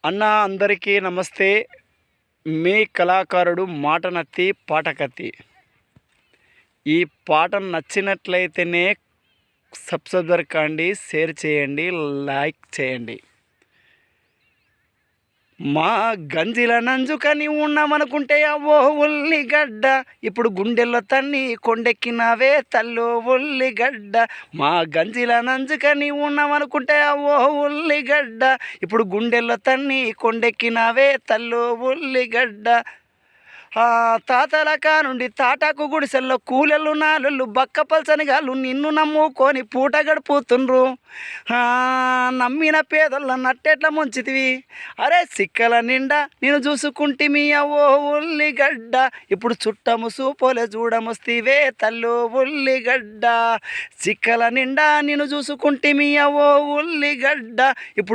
అన్న అందరికీ నమస్తే. మీ కళాకారుడు మాట నత్తి పాట కత్తి. ఈ పాట నచ్చినట్లయితేనే సబ్స్క్రైబర్ కాండి, షేర్ చేయండి, లైక్ చేయండి. మా గంజిల నంజుకని ఉన్నామనుకుంటే అవ్వో ఉల్లిగడ్డ, ఇప్పుడు గుండెల్లో తన్ని కొండెక్కినవే తల్లో ఉల్లిగడ్డ. మా గంజిల నంజుకని ఉన్నామనుకుంటే అవ్వో ఉల్లిగడ్డ, ఇప్పుడు గుండెల్లో తన్ని కొండెక్కినవే తల్లో ఉల్లిగడ్డ. తాతల కానుండి తాటాకు గుడిసెల్లో కూలెళ్ళు నాలుళ్ళు బక్క పల్చనిగాళ్ళు నిన్ను నమ్ముకొని పూట గడుపుతుండ్రు. నమ్మిన పేదల నట్టెట్ల ముంచితివి, అరే సిక్కల నిండా నేను చూసుకుంటిమి అవ్వో ఉల్లిగడ్డ, ఇప్పుడు చుట్టము సూపోలే చూడమొస్తివే తల్లో ఉల్లిగడ్డ. సిక్కల నిండా నేను చూసుకుంటిమి అవ్వో ఉల్లిగడ్డ, ఇప్పుడు